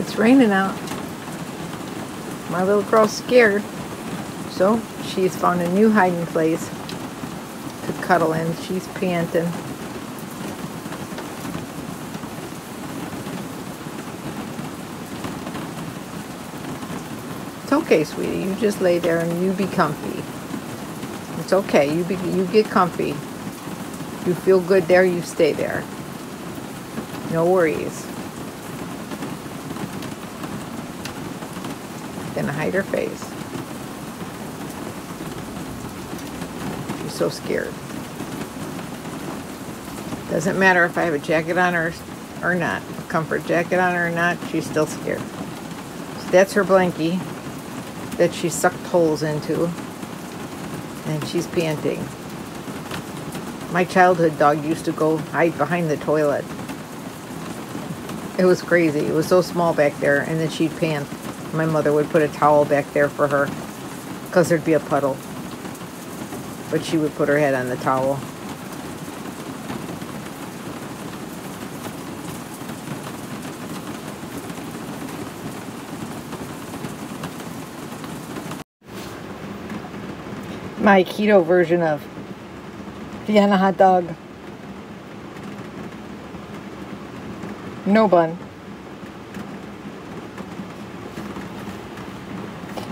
It's raining out. My little girl's scared. So she's found a new hiding place to cuddle in. She's panting. It's okay, sweetie. You just lay there and you be comfy. It's okay. You get comfy. You feel good there, you stay there. No worries. Gonna hide her face. She's so scared. Doesn't matter if I have a jacket on her or not. A comfort jacket on her or not, she's still scared. So that's her blankie that she sucked holes into. And she's panting. My childhood dog used to go hide behind the toilet. It was crazy. It was so small back there, and then she'd pant. My mother would put a towel back there for her because there'd be a puddle. But she would put her head on the towel. My keto version of Vienna hot dog. No bun.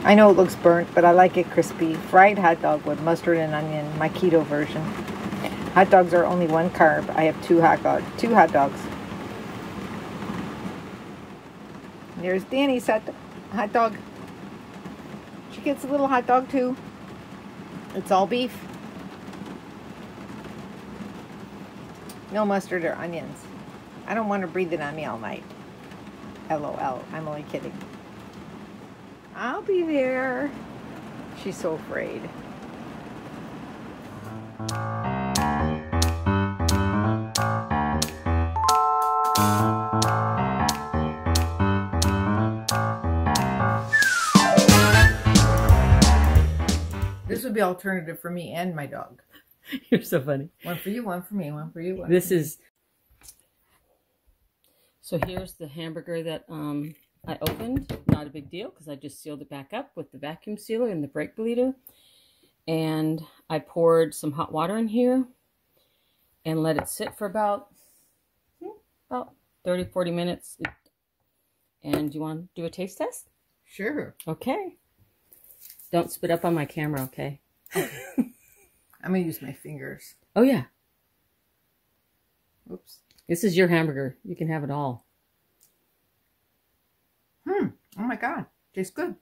I know it looks burnt, but I like it crispy. Fried hot dog with mustard and onion, my keto version. Hot dogs are only one carb. I have two hot dogs. There's Danny's hot dog. She gets a little hot dog too. It's all beef. No mustard or onions. I don't want to breathe it on me all night. LOL. I'm only kidding. I'll be there. She's so afraid. This would be alternative for me and my dog. You're so funny. One for you, one for me, one for you. This is... So here's the hamburger that I opened. Not a big deal because I just sealed it back up with the vacuum sealer and the brake bleeder. And I poured some hot water in here and let it sit for about 30-40 minutes. And you want to do a taste test? Sure. Okay. Don't spit up on my camera, okay? I'm going to use my fingers. Oh, yeah. Oops. This is your hamburger. You can have it all. Oh my God. Tastes good.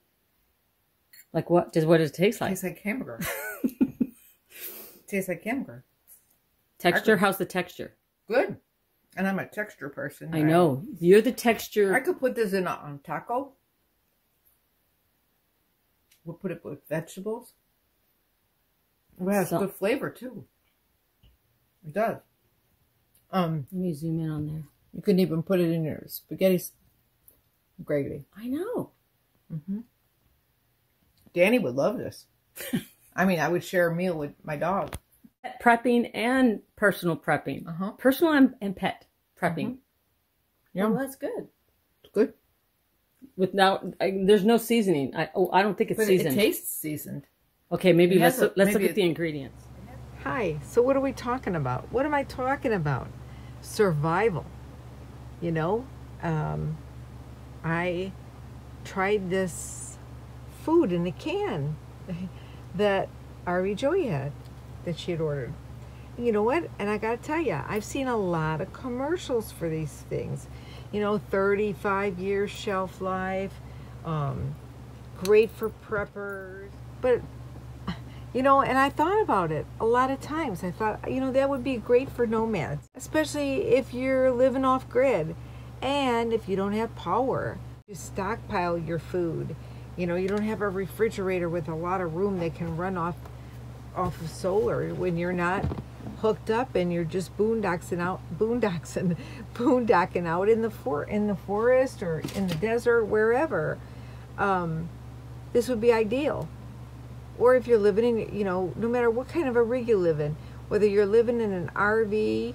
Like what? What does it taste like? Tastes like hamburger. Tastes like hamburger. Texture? How's the texture? Good. And I'm a texture person. I know. You're the texture. I could put this in a taco. We'll put it with vegetables. It has good flavor too. It does. Let me zoom in on there. You can even put it in your spaghetti gravy. I know. Danny would love this. I mean, I would share a meal with my dog. Pet prepping and personal prepping. Personal and pet prepping. Yeah, well, that's good. It's good. There's no seasoning. I don't think it's seasoned. It tastes seasoned. Okay, maybe let's look at the ingredients. Hi. So what are we talking about? What am I talking about? Survival. You know, I tried this food in a can that RV Joey had, that she had ordered. You know what? And I got to tell you, I've seen a lot of commercials for these things. You know, 35 years shelf life, great for preppers. But, you know, and I thought about it a lot of times. I thought, you know, that would be great for nomads, especially if you're living off grid and if you don't have power. You stockpile your food. You know, you don't have a refrigerator with a lot of room that can run off of solar when you're not hooked up and you're just boondocking out in the forest or in the desert, wherever. This would be ideal. Or if you're living in, you know, no matter what kind of a rig you live in, whether you're living in an RV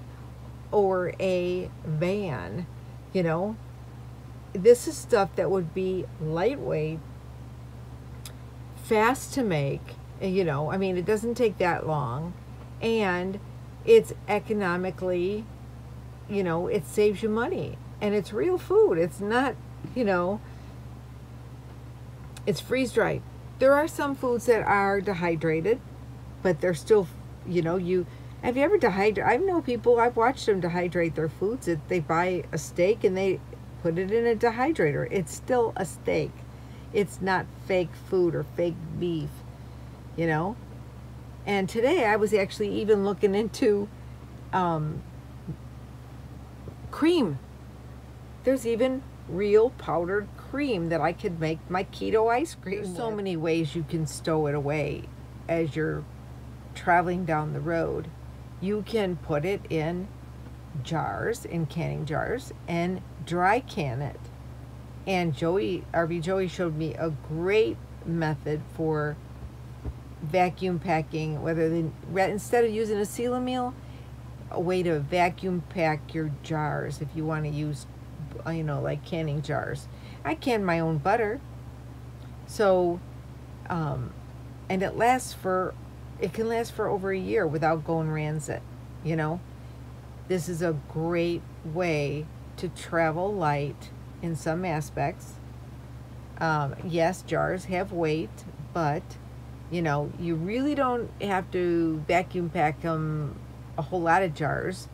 or a van, you know, this is stuff that would be lightweight, fast to make, you know, I mean, it doesn't take that long, and it's economically, you know, it saves you money, and it's real food. It's not, you know, it's freeze-dried. There are some foods that are dehydrated, but they're still, you know, have you ever dehydrated? I know people, I've watched them dehydrate their foods. They buy a steak and they put it in a dehydrator. It's still a steak. It's not fake food or fake beef, you know? And today I was actually even looking into cream. There's even real powdered cream that I could make my keto ice cream with. There's so many ways you can stow it away as you're traveling down the road. You can put it in jars, in canning jars, and dry can it. And RV Joey showed me a great method for vacuum packing, instead of using a seal meal, a way to vacuum pack your jars if you want to use, you know, like canning jars. I can my own butter, so and it can last for over a year without going rancid, you know. This is a great way to travel light in some aspects. Yes, jars have weight, but you know, you really don't have to vacuum pack them a whole lot of jars.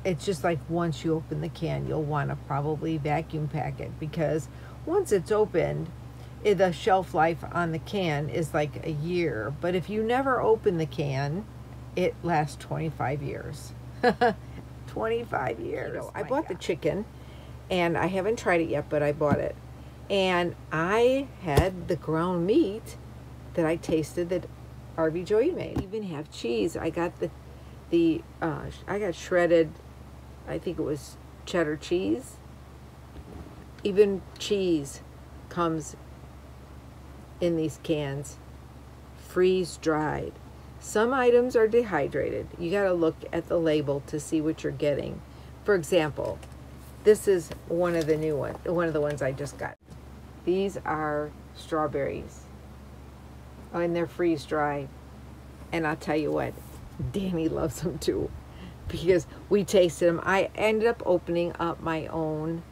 It's just like once you open the can, you'll want to probably vacuum pack it, because once it's opened, the shelf life on the can is like a year. But if you never open the can, it lasts 25 years. 25 years. You know, I bought the chicken, and I haven't tried it yet, but I bought it. And I had the ground meat that I tasted that RV Joey made. I even have cheese. I got I got shredded, I think it was cheddar cheese. Even cheese comes in these cans, freeze dried. Some items are dehydrated. You got to look at the label to see what you're getting. For example, this is one of the new ones, one of the ones I just got. These are strawberries. Oh, and they're freeze dried. And I'll tell you what, Danny loves them too, because we tasted them. I ended up opening up my own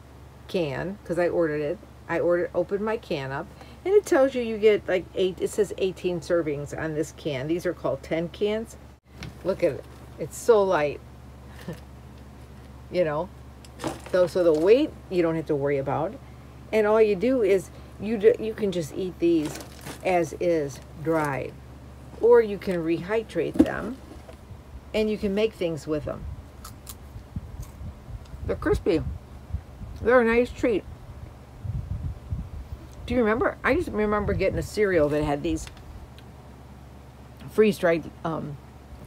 can because I ordered it. Opened my can up, and it tells you get like it says 18 servings on this can. These are called 10 cans. Look at it. It's so light. You know, so the weight you don't have to worry about. And all you do is you can just eat these as is, dried. Or you can rehydrate them, and you can make things with them. They're crispy. They're a nice treat. Do you remember? I just remember getting a cereal that had these freeze-dried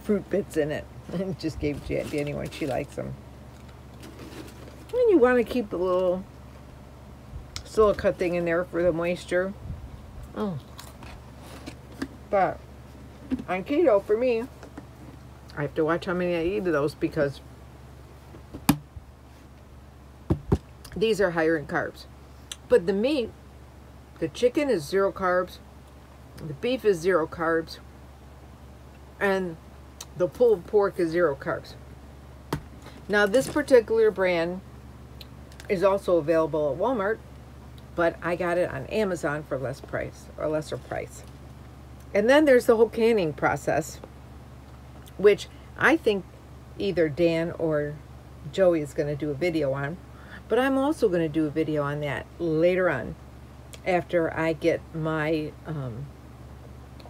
fruit bits in it. And just gave it to Danny when she likes them. And you want to keep the little silica thing in there for the moisture. But on keto, for me, I have to watch how many I eat of those, because these are higher in carbs. But the meat, the chicken is 0 carbs, the beef is 0 carbs, and the pulled pork is 0 carbs. Now, this particular brand is also available at Walmart, but I got it on Amazon for lesser price. And then there's the whole canning process, which I think either Dan or Joey is going to do a video on, but I'm also going to do a video on that later on, after I get my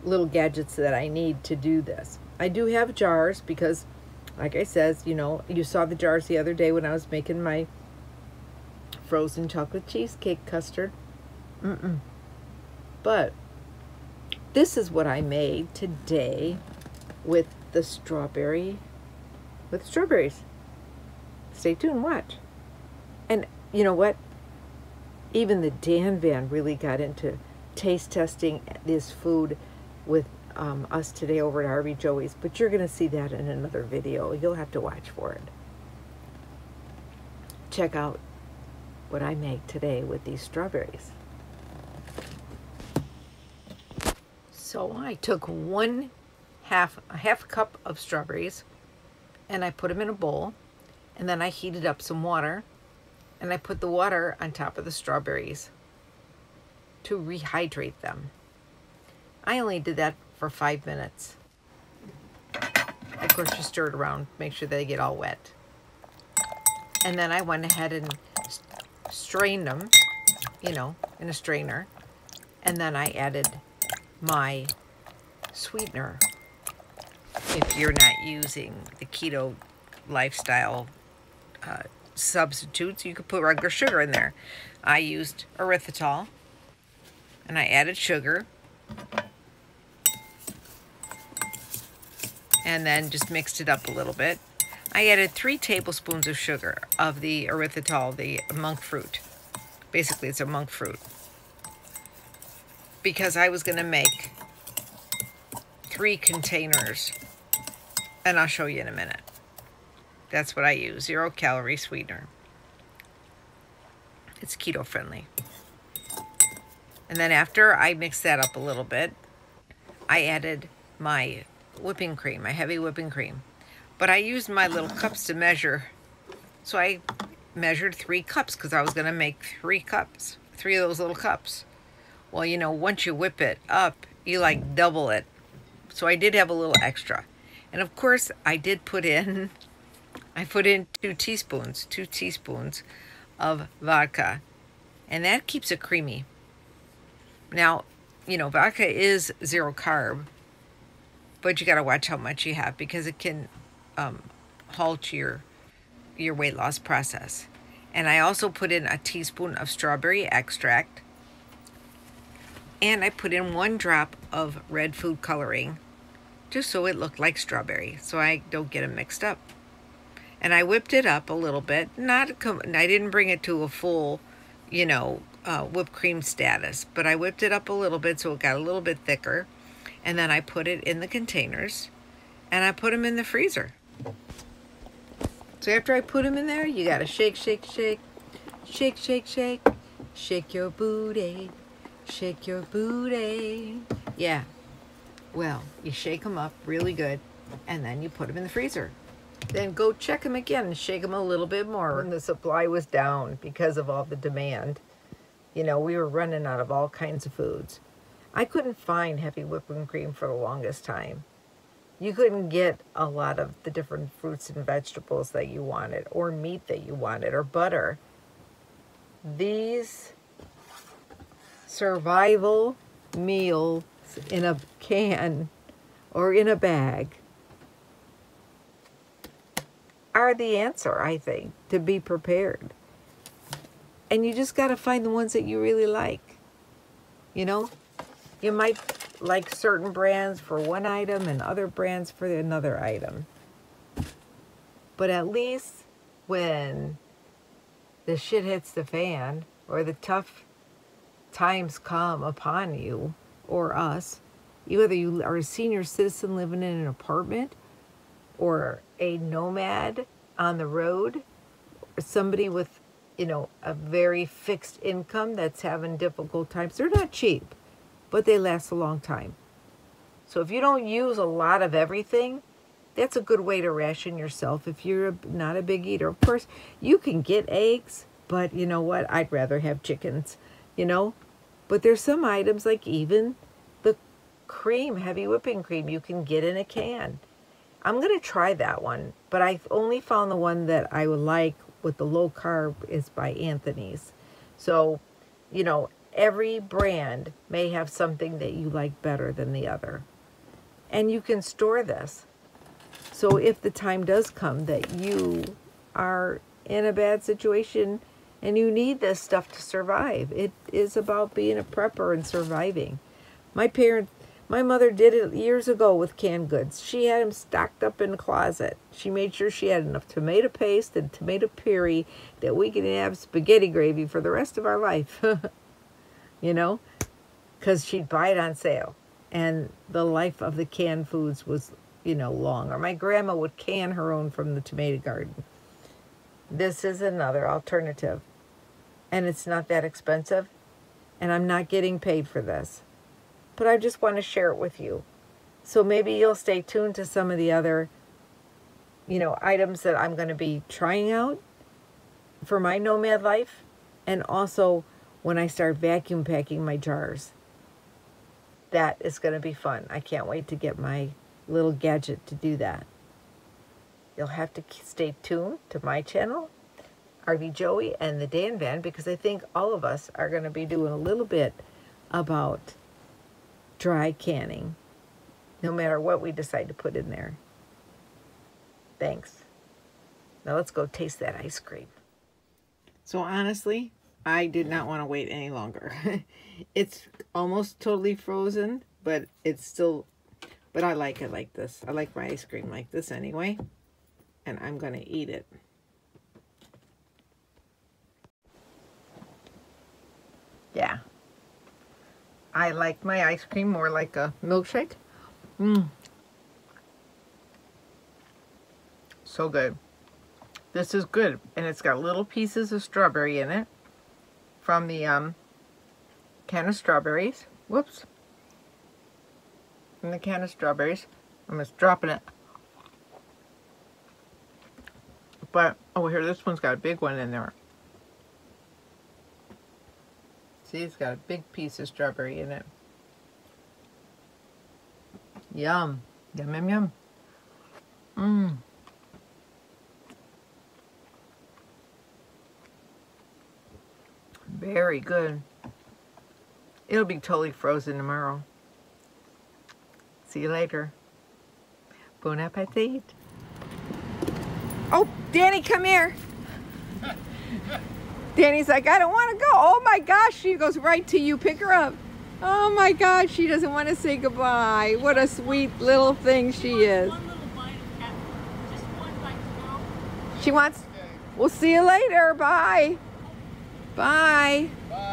little gadgets that I need to do this. I do have jars because, like I said, you know, you saw the jars the other day when I was making my frozen chocolate cheesecake custard. But this is what I made today with the strawberries. Stay tuned, watch. And you know what? Even the Dan van really got into taste testing this food with us today over at RV Joey's. But you're going to see that in another video. You'll have to watch for it. Check out what I make today with these strawberries. So I took a half cup of strawberries, and I put them in a bowl, and then I heated up some water, and I put the water on top of the strawberries to rehydrate them. I only did that for 5 minutes. Of course, you stir it around, make sure they get all wet. And then I went ahead and strained them, you know, in a strainer. And then I added my sweetener. If you're not using the keto lifestyle substitutes, you could put regular sugar in there. I used erythritol, and I added sugar, and then just mixed it up a little bit. I added 3 tablespoons of sugar of the erythritol, the monk fruit. Basically, it's a monk fruit. Because I was going to make 3 containers, and I'll show you in a minute. That's what I use, 0 calorie sweetener. It's keto friendly. And then after I mixed that up a little bit, I added my whipping cream, my heavy whipping cream. But I used my little cups to measure. So I measured 3 cups because I was going to make 3 cups, 3 of those little cups. Well, you know, once you whip it up, you like double it. So I did have a little extra. And of course, I put in 2 teaspoons of vodka. And that keeps it creamy. Now, you know, vodka is 0 carb, but you got to watch how much you have because it can halt your weight loss process. And I also put in a teaspoon of strawberry extract, and I put in 1 drop of red food coloring just so it looked like strawberry, so I don't get them mixed up. And I whipped it up a little bit. I didn't bring it to a full, you know, whipped cream status, but I whipped it up a little bit so it got a little bit thicker. And then I put it in the containers, and I put them in the freezer. So after I put them in there, you gotta shake, shake, shake, shake, shake, shake, shake your booty, shake your booty. Yeah, well, you shake them up really good, and then you put them in the freezer. Then go check them again and shake them a little bit more. When the supply was down because of all the demand, you know, we were running out of all kinds of foods. I couldn't find heavy whipping cream for the longest time. You couldn't get a lot of the different fruits and vegetables that you wanted, or meat that you wanted, or butter. These survival meals in a can or in a bag are the answer, I think, to be prepared. And you just got to find the ones that you really like. You know, you might like certain brands for one item and other brands for another item. But at least when the shit hits the fan, or the tough times come upon you or us, whether you are a senior citizen living in an apartment, or a nomad on the road, or somebody with, you know, a very fixed income that's having difficult times. They're not cheap, but they last a long time. So if you don't use a lot of everything, that's a good way to ration yourself if you're not a big eater. Of course, you can get eggs, but you know what? I'd rather have chickens, you know? But there's some items, like even the cream, heavy whipping cream, you can get in a can. I'm going to try that one, but I've only found the one that I would like with the low carb is by Anthony's. So, you know, every brand may have something that you like better than the other. And you can store this. So if the time does come that you are in a bad situation and you need this stuff to survive, it is about being a prepper and surviving. My mother did it years ago with canned goods. She had them stocked up in the closet. She made sure she had enough tomato paste and tomato puree that we could have spaghetti gravy for the rest of our life. You know, because she'd buy it on sale. And the life of the canned foods was, you know, long. Or my grandma would can her own from the tomato garden. This is another alternative. and it's not that expensive, and I'm not getting paid for this. But I just want to share it with you. So maybe you'll stay tuned to some of the other, you know, items that I'm going to be trying out for my nomad life, and also when I start vacuum packing my jars. That is going to be fun. I can't wait to get my little gadget to do that. You'll have to stay tuned to my channel, RV Joey and the Dan Van, because I think all of us are going to be doing a little bit about dry canning, no matter what we decide to put in there. Thanks. Now let's go taste that ice cream. So honestly, I did not want to wait any longer. It's almost totally frozen, but it's still, but I like it like this. I like my ice cream like this anyway, and I'm going to eat it. Yeah. I like my ice cream more like a milkshake. So good. This is good, and it's got little pieces of strawberry in it from the can of strawberries. Whoops. From the can of strawberries. I'm just dropping it. But over here, this one's got a big one in there. See, it's got a big piece of strawberry in it. Yum. Yum, yum, yum. Mmm. Very good. It'll be totally frozen tomorrow. See you later. Bon appetit. Oh, Danny, come here. Danny's like, I don't want to go. Oh my gosh, she goes right to you. Pick her up. Oh my gosh, she doesn't want to say goodbye. What a sweet little thing she is. One little bite of cat. Just one bite to go. She wants, we'll see you later. Bye. Bye. Bye.